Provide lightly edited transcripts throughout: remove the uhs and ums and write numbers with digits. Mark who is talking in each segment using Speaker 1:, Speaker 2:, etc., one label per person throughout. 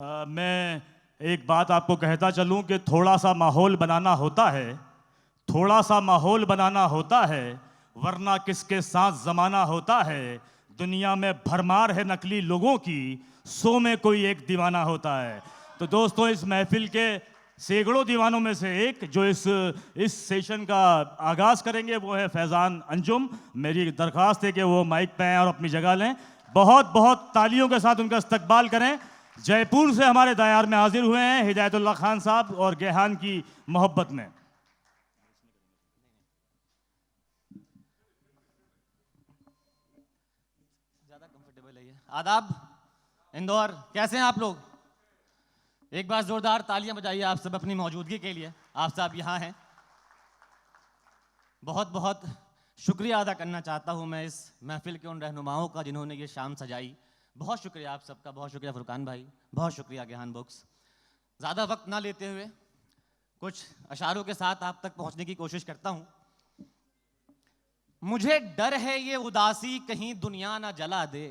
Speaker 1: मैं एक बात आपको कहता चलूं कि थोड़ा सा माहौल बनाना होता है, थोड़ा सा माहौल बनाना होता है, वरना किसके साथ ज़माना होता है। दुनिया में भरमार है नकली लोगों की, 100 में कोई एक दीवाना होता है। तो दोस्तों, इस महफिल के सैकड़ों दीवानों में से एक जो इस सेशन का आगाज़ करेंगे वो है फैज़ान अंजुम। मेरी दरख्वास्त है कि वो माइक पे आएँ और अपनी जगह लें। बहुत बहुत तालियों के साथ उनका इस्तकबाल करें। जयपुर से हमारे दायार में हाजिर हुए हैं हिदायतुल्लाह खान साहब और गेहान की मोहब्बत में।
Speaker 2: ज़्यादा कंफर्टेबल है ये। आदाब इंदौर, कैसे हैं आप लोग? एक बार जोरदार तालियां बजाइए आप सब अपनी मौजूदगी के लिए। आप सब यहाँ हैं। बहुत बहुत शुक्रिया अदा करना चाहता हूँ मैं इस महफिल के उन रहनुमाओं का जिन्होंने ये शाम सजाई। बहुत शुक्रिया आप सबका, बहुत शुक्रिया फुरकान भाई, बहुत शुक्रिया गेहान बुक्स। ज़्यादा वक्त ना लेते हुए कुछ अशारों के साथ आप तक पहुँचने की कोशिश करता हूँ। मुझे डर है ये उदासी कहीं दुनिया ना जला दे,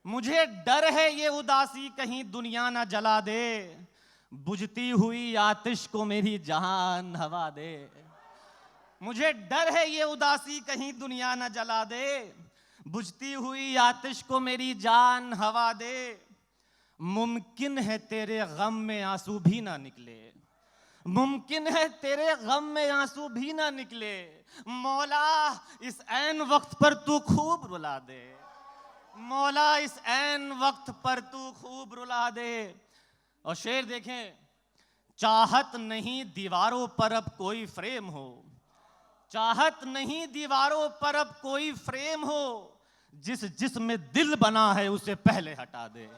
Speaker 2: मुझे डर है ये उदासी कहीं दुनिया ना जला दे, बुझती हुई आतिश को मेरी जान हवा दे। मुझे डर है ये उदासी कहीं दुनिया ना जला दे, बुझती हुई आतिश को मेरी जान हवा दे। मुमकिन है तेरे गम में आंसू भी ना निकले, मुमकिन है तेरे गम में आंसू भी ना निकले, मौला इस ऐन वक्त पर तू खूब रुला दे, मौला इस ऐन वक्त पर तू खूब रुला दे। और शेर देखें, चाहत नहीं दीवारों पर अब कोई फ्रेम हो, चाहत नहीं दीवारों पर अब कोई फ्रेम हो, जिस जिसमें दिल बना है उसे पहले हटा दे,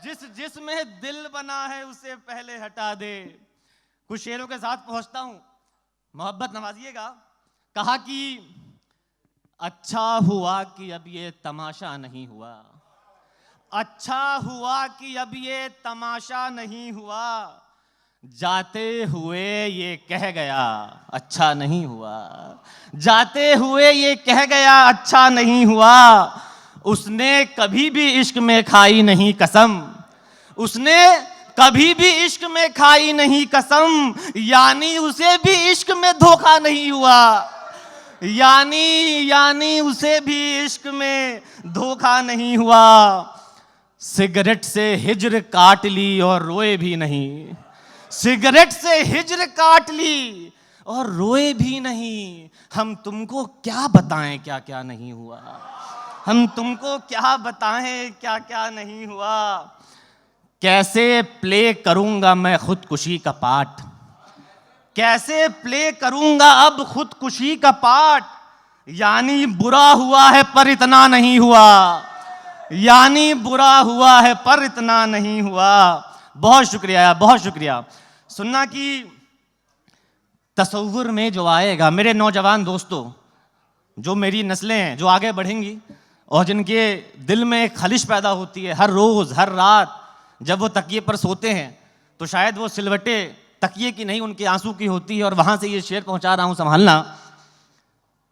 Speaker 2: जिस जिसमें दिल बना है उसे पहले हटा दे। कुछ शेरों के साथ पहुंचता हूं, मोहब्बत नवाजिएगा। कहा कि अच्छा हुआ कि अब ये तमाशा नहीं हुआ, अच्छा हुआ कि अब ये तमाशा नहीं हुआ, जाते हुए ये कह गया अच्छा नहीं हुआ, जाते हुए ये कह गया अच्छा नहीं हुआ। उसने कभी भी इश्क में खाई नहीं कसम, उसने कभी भी इश्क में खाई नहीं कसम, यानी उसे भी इश्क में धोखा नहीं हुआ, यानी उसे भी इश्क में धोखा नहीं हुआ। सिगरेट से हिज्र काट ली और रोए भी नहीं, सिगरेट से हिज्र काट ली और रोए भी नहीं। हम तुमको क्या बताएं क्या क्या नहीं हुआ, हम तुमको क्या बताएं क्या क्या नहीं हुआ। कैसे प्ले करूंगा मैं खुदकुशी का पार्ट, कैसे प्ले करूंगा अब खुदकुशी का पार्ट, यानी बुरा हुआ है पर इतना नहीं हुआ, यानी बुरा हुआ है पर इतना नहीं हुआ। बहुत शुक्रिया, बहुत शुक्रिया। सुनना कि तसव्वुर में जो आएगा, मेरे नौजवान दोस्तों, जो मेरी नस्लें हैं जो आगे बढ़ेंगी और जिनके दिल में एक खलिश पैदा होती है हर रोज़ हर रात जब वो तकिए पर सोते हैं, तो शायद वो सिलवटे तकिए की नहीं उनके आंसू की होती है। और वहां से ये शेर पहुंचा रहा हूं, संभालना।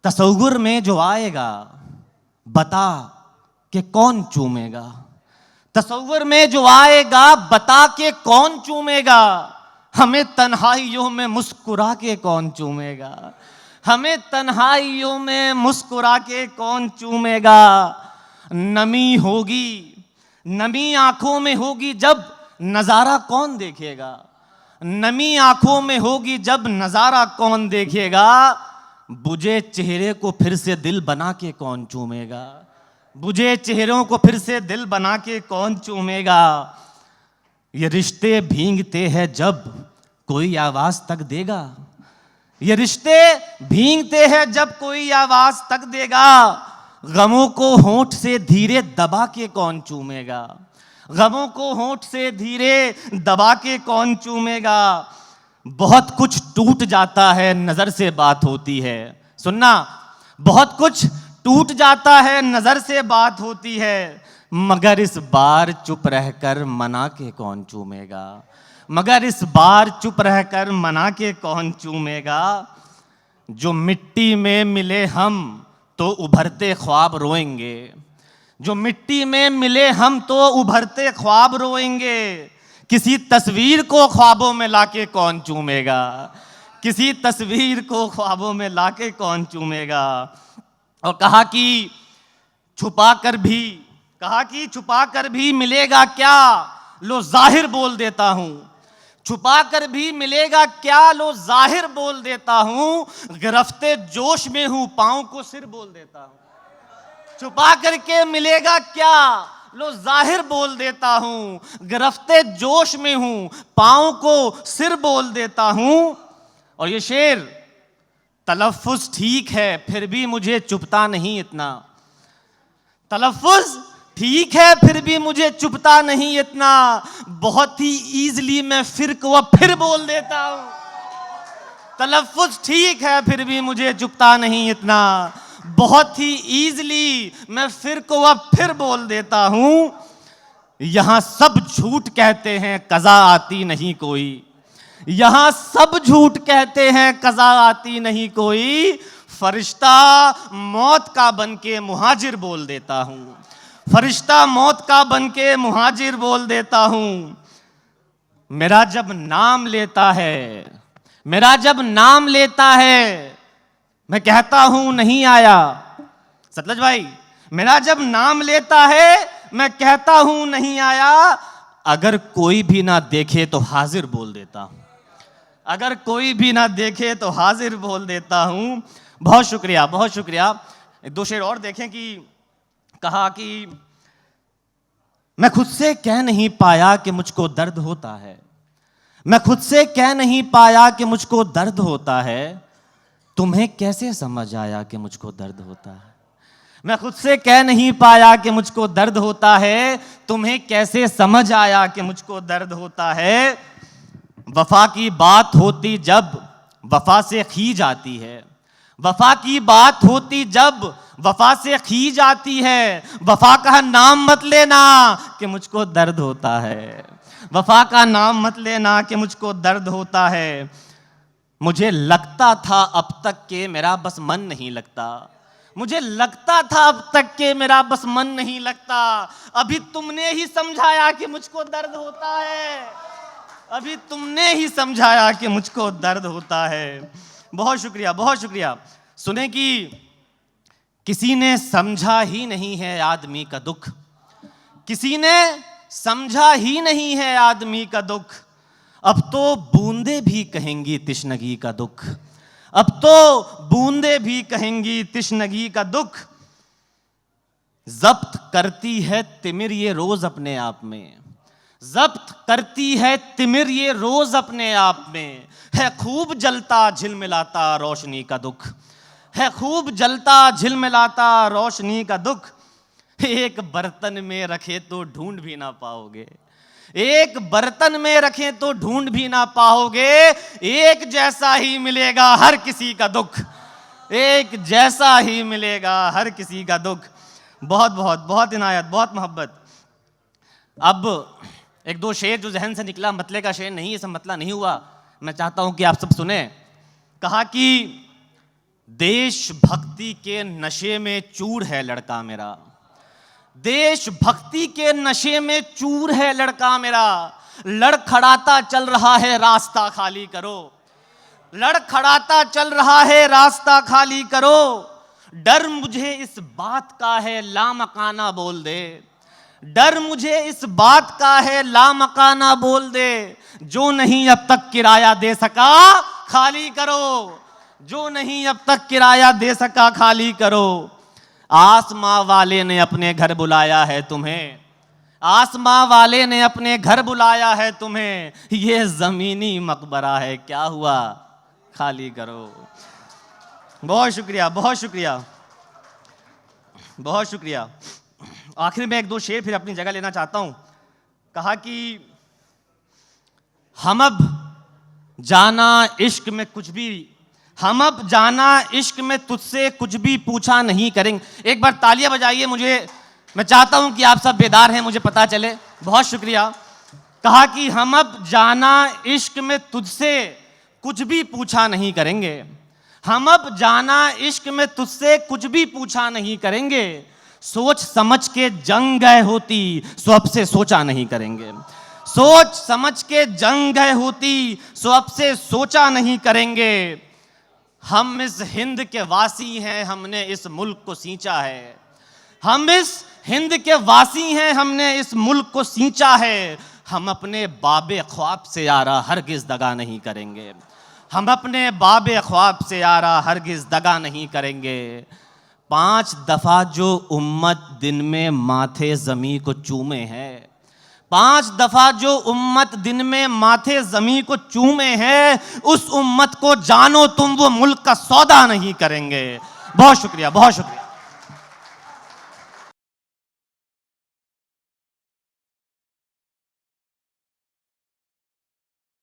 Speaker 2: तसव्वुर में जो आएगा बता के कौन चूमेगा, तसव्वुर में जो आएगा बता के कौन चूमेगा, हमें तन्हाइयों में मुस्कुरा के कौन चूमेगा, हमें तन्हाइयों में मुस्कुरा के कौन चूमेगा। नमी होगी, नमी आंखों में होगी जब नजारा कौन देखेगा, नमी आंखों में होगी जब नजारा कौन देखेगा, बुझे चेहरे को फिर से दिल बना के कौन चूमेगा, बुझे चेहरों को फिर से दिल बना के कौन चूमेगा। ये रिश्ते भींगते हैं जब कोई आवाज तक देगा, ये रिश्ते भींगते हैं जब कोई आवाज तक देगा, गमों को होंठ से धीरे दबा के कौन चूमेगा, गमों को होंठ से धीरे दबा के कौन चूमेगा। बहुत कुछ टूट जाता है नजर से बात होती है, सुनना, बहुत कुछ टूट जाता है नजर से बात होती है, मगर इस बार चुप रहकर मना के कौन चूमेगा, मगर इस बार चुप रहकर मना के कौन चूमेगा। जो मिट्टी में मिले हम तो उभरते ख्वाब रोएंगे, जो मिट्टी में मिले हम तो उभरते ख्वाब रोएंगे, किसी तस्वीर को ख्वाबों में लाके कौन चूमेगा, किसी तस्वीर को ख्वाबों में लाके कौन चूमेगा। और कहा कि छुपा कर भी मिलेगा क्या, लो जाहिर बोल देता हूं, छुपा कर भी मिलेगा क्या, लो जाहिर बोल देता हूं, गिरफ्ते जोश में हूं, पांव को सिर बोल देता हूं। छुपा करके मिलेगा क्या, लो जाहिर बोल देता हूं, गिरफ्ते जोश में हूं, पांव को सिर बोल देता हूं। और ये शेर, तलफ्फुज ठीक है फिर भी मुझे चुभता नहीं इतना, तलफ्फुज ठीक है फिर भी मुझे चुभता नहीं इतना, बहुत ही ईजिली मैं फिर को फिर बोल देता हूं। तलफ्फुज ठीक है फिर भी मुझे चुभता नहीं इतना, बहुत ही ईजिली मैं फिर को फिर बोल देता हूं। यहां सब झूठ कहते हैं कज़ा आती नहीं कोई, यहां सब झूठ कहते हैं कज़ा आती नहीं कोई, फरिश्ता मौत का बनके मुहाजिर बोल देता हूं, फरिश्ता मौत का बनके मुहाजिर बोल देता हूं। मेरा जब नाम लेता है, मेरा जब नाम लेता है, मैं कहता हूं नहीं आया। सतलज भाई, मेरा जब नाम लेता है मैं कहता हूं नहीं आया, अगर कोई भी ना देखे तो हाजिर बोल देता हूं, अगर कोई भी ना देखे तो हाजिर बोल देता हूं। बहुत शुक्रिया, बहुत शुक्रिया। दो शेर और देखें कि कहा कि मैं खुद से कह नहीं पाया कि मुझको दर्द होता है, मैं खुद से कह नहीं पाया कि मुझको दर्द होता है, तुम्हें कैसे समझ आया कि मुझको दर्द होता है। मैं खुद से कह नहीं पाया कि मुझको दर्द होता है, तुम्हें कैसे समझ आया कि मुझको दर्द होता है। वफा की बात होती जब वफा से खी जाती है, वफा की बात होती जब वफा से खी जाती है, वफा का नाम मत लेना कि मुझको दर्द होता है, वफा का नाम मत लेना कि मुझको दर्द होता है। मुझे लगता था अब तक के मेरा बस मन नहीं लगता, मुझे लगता था अब तक के मेरा बस मन नहीं लगता, अभी तुमने ही समझाया कि मुझको दर्द होता है, अभी तुमने ही समझाया कि मुझको दर्द होता है। बहुत शुक्रिया, बहुत शुक्रिया। सुने कि किसी ने समझा ही नहीं है आदमी का दुख, किसी ने समझा ही नहीं है आदमी का दुख, अब तो बूंदे भी कहेंगी तिश्नगी का दुख, अब तो बूंदे भी कहेंगी तिश्नगी का दुख। जब्त करती है तिमिर ये रोज अपने आप में, जब्त करती है तिमिर ये रोज अपने आप में, है खूब जलता झिलमिलाता रोशनी का दुख, है खूब जलता झिलमिलाता रोशनी का दुख। एक बर्तन में रखे तो ढूंढ भी ना पाओगे, एक बर्तन में रखें तो ढूंढ भी ना पाओगे, एक जैसा ही मिलेगा हर किसी का दुख, एक जैसा ही मिलेगा हर किसी का दुख। बहुत बहुत बहुत इनायत, बहुत मोहब्बत। अब एक दो शेर जो जहन से निकला, मतले का शेर नहीं, ये सब मतला नहीं हुआ, मैं चाहता हूं कि आप सब सुने। कहा कि देशभक्ति के नशे में चूर है लड़का मेरा, देशभक्ति के नशे में चूर है लड़का मेरा, लड़खड़ाता चल रहा है रास्ता खाली करो, लड़खड़ाता चल रहा है रास्ता खाली करो, डर मुझे इस बात का है लामकाना बोल दे, डर मुझे इस बात का है लामकाना बोल दे, जो नहीं अब तक किराया दे सका खाली करो, जो नहीं अब तक किराया दे सका खाली करो। आसमां वाले ने अपने घर बुलाया है तुम्हें, आसमां वाले ने अपने घर बुलाया है तुम्हें, ये जमीनी मकबरा है क्या हुआ खाली करो। बहुत शुक्रिया, बहुत शुक्रिया, बहुत शुक्रिया। आखिर में एक दो शेर फिर अपनी जगह लेना चाहता हूं। कहा कि हम अब जाना इश्क में कुछ भी, हम अब जाना इश्क में तुझसे कुछ भी पूछा नहीं करेंगे। एक बार तालियां बजाइए, मुझे, मैं चाहता हूं कि आप सब बेदार हैं, मुझे पता चले। बहुत शुक्रिया। कहा कि हम अब जाना इश्क में तुझसे कुछ भी पूछा नहीं करेंगे, हम अब जाना इश्क में तुझसे कुछ भी पूछा नहीं करेंगे, सोच समझ के जंग गए होती सो अब से सोचा नहीं करेंगे। सोच समझ के जंग गए होती सो अब से सोचा नहीं करेंगे। हम इस हिंद के वासी हैं, हमने इस मुल्क को सींचा है। हम इस हिंद के वासी हैं, हमने इस मुल्क को सींचा है। हम अपने बाबे ख्वाब से यारा हरगिज दगा नहीं करेंगे। हम अपने बाबे ख्वाब से यारा हरगिज दगा नहीं करेंगे। 5 दफा जो उम्मत दिन में माथे जमी को चूमे है, 5 दफा जो उम्मत दिन में माथे जमी को चूमे है, उस उम्मत को जानो तुम वो मुल्क का सौदा नहीं करेंगे। बहुत शुक्रिया, बहुत शुक्रिया।